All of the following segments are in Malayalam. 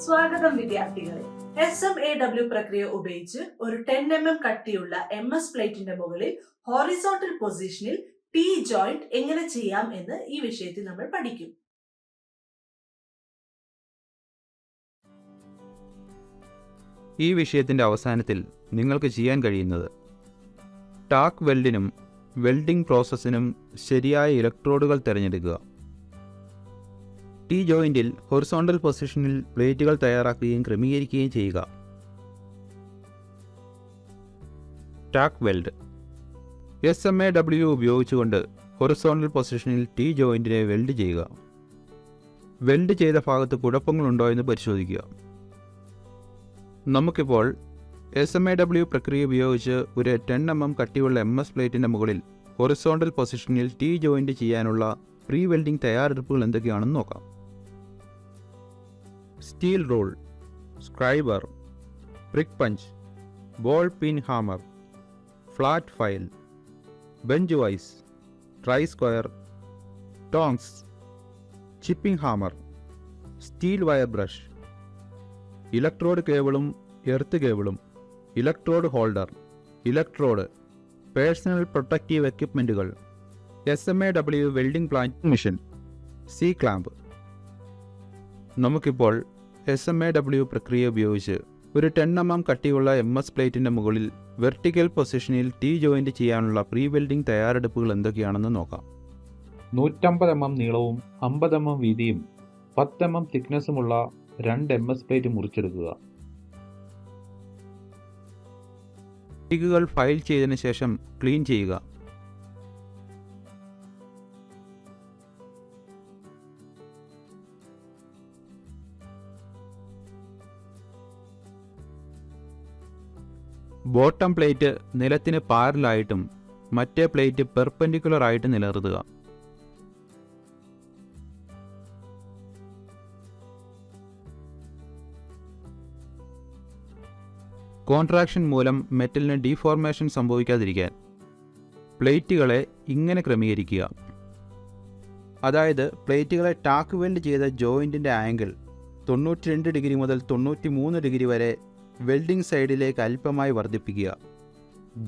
സ്വാഗതം വിദ്യാർത്ഥികളെ. SMAW പ്രക്രിയ ഉപയോഗിച്ച് ഒരു 10 mm കട്ടിയുള്ള MS പ്ലേറ്റിന്റെ മുകളിൽ ഹോറിസോണ്ടൽ പൊസിഷനിൽ T ജോയിന്റ് എങ്ങനെ ചെയ്യാം എന്ന് ഈ വിഷയത്തിൽ നമ്മൾ പഠിക്കും. ഈ വിഷയത്തിന്റെ അവസാനത്തിൽ നിങ്ങൾക്ക് ചെയ്യാൻ കഴിയുന്നത് ടാക്ക് വെൽഡിനും വെൽഡിംഗ് പ്രോസസ്സിനും ശരിയായ ഇലക്ട്രോഡുകൾ തിരഞ്ഞെടുക്കുക. ടി ജോയിന്റിൽ ഹൊറിസോണ്ടൽ പൊസിഷനിൽ പ്ലേറ്റുകൾ തയ്യാറാക്കുകയും ക്രമീകരിക്കുകയും ചെയ്യുക. ടാക്ക് വെൽഡ് SMAW ഉപയോഗിച്ചുകൊണ്ട് ഹൊറിസോണ്ടൽ പൊസിഷനിൽ ടി ജോയിന്റിനെ വെൽഡ് ചെയ്യുക. വെൽഡ് ചെയ്ത ഭാഗത്ത് കുഴപ്പങ്ങളുണ്ടോ എന്ന് പരിശോധിക്കുക. നമുക്കിപ്പോൾ SMAW പ്രക്രിയ ഉപയോഗിച്ച് ഒരു 10 mm കട്ടിയുള്ള MS പ്ലേറ്റിൻ്റെ മുകളിൽ ഹൊറിസോണ്ടൽ പൊസിഷനിൽ ടി ജോയിന്റ് ചെയ്യാനുള്ള പ്രീ വെൽഡിംഗ് തയ്യാറെടുപ്പുകൾ എന്തൊക്കെയാണെന്ന് നോക്കാം. Steel rule, scriber, prick punch, ball peen hammer, flat file, bench vice, try square, tongs, chipping hammer, steel wire brush, electrode കേബിളും എർത്ത് കേബിളും, electrode holder, electrode, personal protective എക്യുപ്മെൻറ്റുകൾ, SMAW welding plant machine, C clamp. നമുക്കിപ്പോൾ SMAW പ്രക്രിയ ഉപയോഗിച്ച് ഒരു 10 mm കട്ടിയുള്ള MS പ്ലേറ്റിൻ്റെ മുകളിൽ വെർട്ടിക്കൽ പൊസിഷനിൽ ടി ജോയിന്റ് ചെയ്യാനുള്ള പ്രീ വെൽഡിംഗ് തയ്യാറെടുപ്പുകൾ എന്തൊക്കെയാണെന്ന് നോക്കാം. 150 mm നീളവും 50 mm വീതിയും 10 mm തിക്നെസ്സുമുള്ള 2 MS പ്ലേറ്റ് മുറിച്ചെടുക്കുക. കൾ ഫയൽ ചെയ്തതിനു ശേഷം ക്ലീൻ ചെയ്യുക. ബോട്ടം പ്ലേറ്റ് നിലത്തിന് പാരലായിട്ടും മറ്റേ പ്ലേറ്റ് പെർപെൻഡിക്കുലർ ആയിട്ട് നിലനിർത്തുക. കോൺട്രാക്ഷൻ മൂലം മെറ്റലിന് ഡീഫോർമേഷൻ സംഭവിക്കാതിരിക്കാൻ പ്ലേറ്റുകളെ ഇങ്ങനെ ക്രമീകരിക്കുക. അതായത് പ്ലേറ്റുകളെ ടാക്ക് വെൽഡ് ചെയ്ത ജോയിൻറ്റിൻ്റെ ആംഗിൾ 92 ഡിഗ്രി മുതൽ 93 ഡിഗ്രി വരെ വെൽഡിംഗ് സൈഡിലേക്ക് അല്പമായി വർദ്ധിപ്പിക്കുക.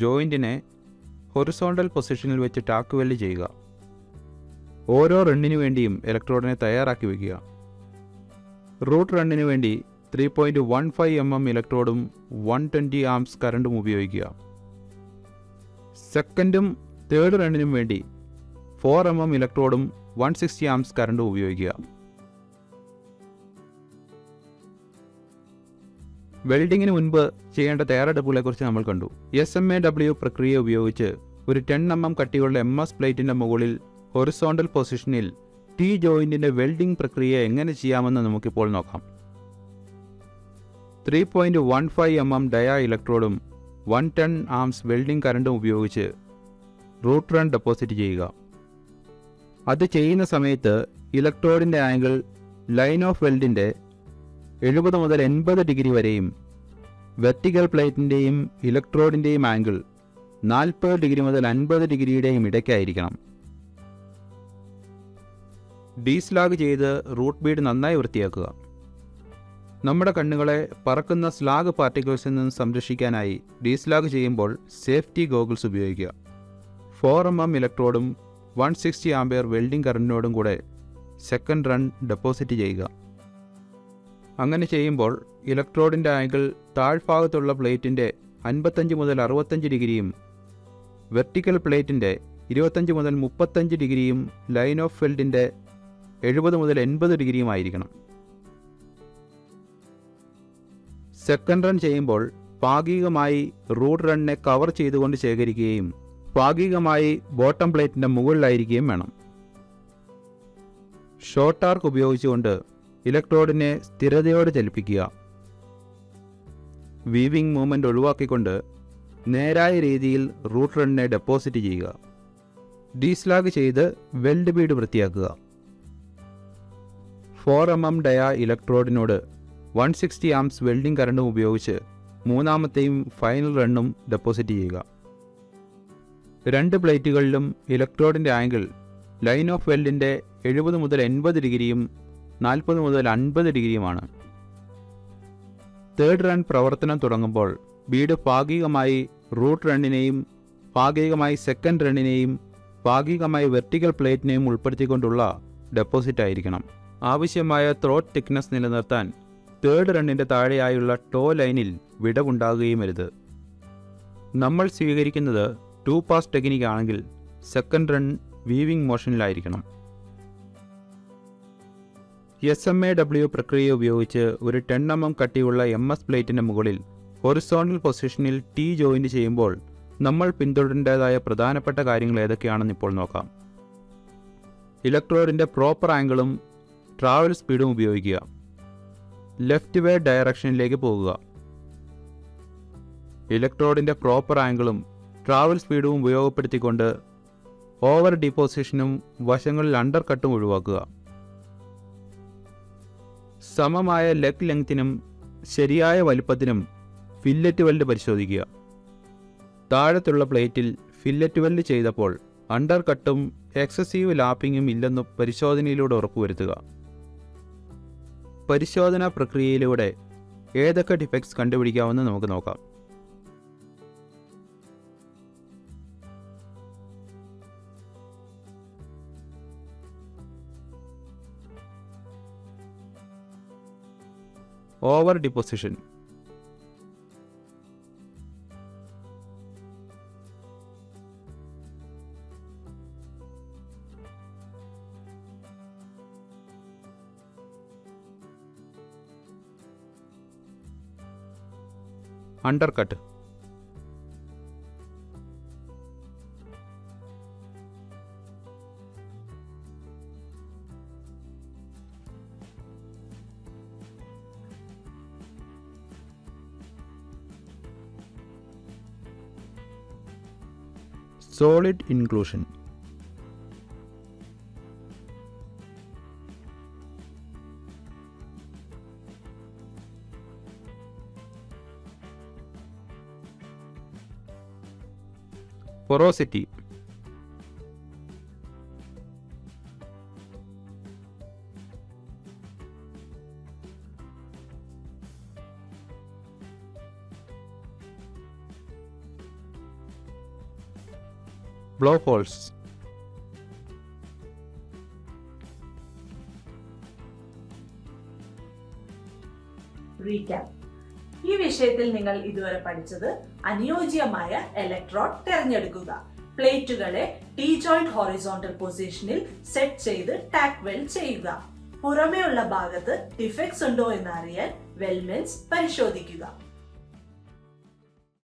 ജോയിൻറ്റിനെ ഹൊറിസോണ്ടൽ പൊസിഷനിൽ വെച്ച് ടാക്ക് വെൽഡ് ചെയ്യുക. ഓരോ റണ്ണിനു വേണ്ടിയും ഇലക്ട്രോഡിനെ തയ്യാറാക്കി വയ്ക്കുക. റൂട്ട് റണ്ണിനു വേണ്ടി 3.15 mm ഇലക്ട്രോഡും 120 amps കറണ്ടും ഉപയോഗിക്കുക. സെക്കൻഡും തേർഡ് റണ്ണിനും വേണ്ടി 4 mm ഇലക്ട്രോഡും 160 amps കറണ്ടും ഉപയോഗിക്കുക. വെൽഡിങ്ങിന് മുൻപ് ചെയ്യേണ്ട തയ്യാറെടുപ്പുകളെക്കുറിച്ച് നമ്മൾ കണ്ടു. SMAW പ്രക്രിയ ഉപയോഗിച്ച് ഒരു 10 mm കട്ടിയുള്ള MS പ്ലേറ്റിൻ്റെ മുകളിൽ ഹൊറിസോണ്ടൽ പൊസിഷനിൽ ടി ജോയിൻറ്റിൻ്റെ വെൽഡിംഗ് പ്രക്രിയ എങ്ങനെ ചെയ്യാമെന്ന് നമുക്കിപ്പോൾ നോക്കാം. 3.15 mm ഡയാ ഇലക്ട്രോഡും 110 amps വെൽഡിംഗ് കറണ്ടും ഉപയോഗിച്ച് റൂട്ട് റൺ ഡെപ്പോസിറ്റ് ചെയ്യുക. അത് ചെയ്യുന്ന സമയത്ത് ഇലക്ട്രോഡിൻ്റെ ആംഗിൾ ലൈൻ ഓഫ് വെൽഡിൻ്റെ 70 മുതൽ 80 ഡിഗ്രി വരെയും വെർട്ടിക്കൽ പ്ലേറ്റിൻ്റെയും ഇലക്ട്രോഡിൻ്റെയും ആംഗിൾ 40 ഡിഗ്രി മുതൽ 50 ഡിഗ്രിയുടെയും ഇടയ്ക്കായിരിക്കണം. ഡീസ്ലാഗ് ചെയ്ത് റൂട്ട് ബീഡ് നന്നായി വൃത്തിയാക്കുക. നമ്മുടെ കണ്ണുകളെ പറക്കുന്ന സ്ലാഗ് പാർട്ടിക്കിൾസിൽ നിന്ന് സംരക്ഷിക്കാനായി ഡീസ്ലാഗ് ചെയ്യുമ്പോൾ സേഫ്റ്റി ഗോഗിൾസ് ഉപയോഗിക്കുക. 4 mm ഇലക്ട്രോഡും 160 ആംപിയർ വെൽഡിംഗ് കറണ്ടിനോടും കൂടെ സെക്കൻഡ് റൺ ഡെപ്പോസിറ്റ് ചെയ്യുക. അങ്ങനെ ചെയ്യുമ്പോൾ ഇലക്ട്രോഡിൻ്റെ ആംഗിൾ താഴ്ഭാഗത്തുള്ള പ്ലേറ്റിൻ്റെ 55 മുതൽ 65 ഡിഗ്രിയും വെർട്ടിക്കൽ പ്ലേറ്റിൻ്റെ 25 മുതൽ 35 ഡിഗ്രിയും ലൈൻ ഓഫ് വെൽഡിൻ്റെ 70 മുതൽ 80 ഡിഗ്രിയും ആയിരിക്കണം. സെക്കൻഡ് റൺ ചെയ്യുമ്പോൾ ഭാഗികമായി റൂട്ട് റണ്ണിനെ കവർ ചെയ്തുകൊണ്ട് ശേഖരിക്കുകയും ഭാഗികമായി ബോട്ടം പ്ലേറ്റിൻ്റെ മുകളിലായിരിക്കുകയും വേണം. ഷോർട്ട് ആർക്ക് ഉപയോഗിച്ചുകൊണ്ട് ഇലക്ട്രോഡിനെ സ്ഥിരതയോടെ ചലിപ്പിക്കുക. വീവിംഗ് മൂവ്മെൻറ്റ് ഒഴിവാക്കിക്കൊണ്ട് നേരായ രീതിയിൽ റൂട്ട് റണ്ണിനെ ഡെപ്പോസിറ്റ് ചെയ്യുക. ഡീസ്ലാഗ് ചെയ്ത് വെൽഡ് ബീഡ് വൃത്തിയാക്കുക. 4 mm ഡയാ ഇലക്ട്രോഡിനോട് 160 amps വെൽഡിംഗ് കറണ്ടും ഉപയോഗിച്ച് മൂന്നാമത്തെയും ഫൈനൽ റണ്ണും ഡെപ്പോസിറ്റ് ചെയ്യുക. 2 പ്ലേറ്റുകളിലും ഇലക്ട്രോഡിൻ്റെ ആംഗിൾ ലൈൻ ഓഫ് വെൽഡിൻ്റെ 70 മുതൽ 80 ഡിഗ്രിയും 40 മുതൽ 50 ഡിഗ്രിയുമാണ്. തേർഡ് റൺ പ്രവർത്തനം തുടങ്ങുമ്പോൾ ബീഡ് ഭാഗികമായി റൂട്ട് റണ്ണിനെയും ഭാഗികമായി സെക്കൻഡ് റണ്ണിനെയും ഭാഗികമായി വെർട്ടിക്കൽ പ്ലേറ്റിനെയും ഉൾപ്പെടുത്തിക്കൊണ്ടുള്ള ഡെപ്പോസിറ്റ് ആയിരിക്കണം. ആവശ്യമായ ത്രോട്ട് തിക്നെസ് നിലനിർത്താൻ തേർഡ് റണ്ണിൻ്റെ താഴെയായുള്ള ടോ ലൈനിൽ വിടവുണ്ടാകുകയും അരുത്. നമ്മൾ സ്വീകരിക്കുന്നത് 2 പാസ് ടെക്നിക് ആണെങ്കിൽ സെക്കൻഡ് റൺ വീവിംഗ് മോഷനിലായിരിക്കണം. SMAW പ്രക്രിയ ഉപയോഗിച്ച് ഒരു 10 mm കട്ടിയുള്ള MS പ്ലേറ്റിൻ്റെ മുകളിൽ ഹൊറിസോണ്ടൽ പൊസിഷനിൽ T ജോയിൻ്റ് ചെയ്യുമ്പോൾ നമ്മൾ പിന്തുടരേണ്ടതായ പ്രധാനപ്പെട്ട കാര്യങ്ങൾ ഏതൊക്കെയാണെന്ന് ഇപ്പോൾ നോക്കാം. ഇലക്ട്രോഡിൻ്റെ പ്രോപ്പർ ആംഗിളും ട്രാവൽ സ്പീഡും ഉപയോഗിക്കുക. ലെഫ്റ്റ് വേ ഡയറക്ഷനിലേക്ക് പോകുക. ഇലക്ട്രോഡിൻ്റെ പ്രോപ്പർ ആംഗിളും ട്രാവൽ സ്പീഡും ഉപയോഗപ്പെടുത്തിക്കൊണ്ട് ഓവർ ഡിപ്പോസിഷനും വശങ്ങളിൽ അണ്ടർ കട്ടും ഒഴിവാക്കുക. സമമായ ലെഗ് ലെങ്തിനും ശരിയായ വലുപ്പത്തിനും ഫില്ലറ്റ് വെൽഡ് പരിശോധിക്കുക. താഴത്തുള്ള പ്ലേറ്റിൽ ഫില്ലറ്റ് വെൽഡ് ചെയ്തപ്പോൾ അണ്ടർ കട്ടും എക്സസീവ് ലാപ്പിങ്ങും ഇല്ലെന്ന് പരിശോധനയിലൂടെ ഉറപ്പുവരുത്തുക. പരിശോധനാ പ്രക്രിയയിലൂടെ ഏതൊക്കെ ഡിഫക്ട്സ് കണ്ടുപിടിക്കാമെന്ന് നമുക്ക് നോക്കാം. Over deposition. Undercut. Solid inclusion. porosity. Blowholes. Recap. ഈ വിഷയത്തിൽ നിങ്ങൾ ഇതുവരെ പഠിച്ചത് അനുയോജ്യമായ ഇലക്ട്രോഡ് തിരഞ്ഞെടുക്കുക, പ്ലേറ്റുകളെ ടി ജോയിന്റ് ഹൊറിസോണ്ടൽ പൊസിഷനിൽ സെറ്റ് ചെയ്ത് ടാക്ക് വെൽഡ് ചെയ്യുക, പുറമേയുള്ള ഭാഗത്ത് ഡിഫക്ട്സ് ഉണ്ടോ എന്ന് അറിയാൻ വെൽമെൻസ് പരിശോധിക്കുക.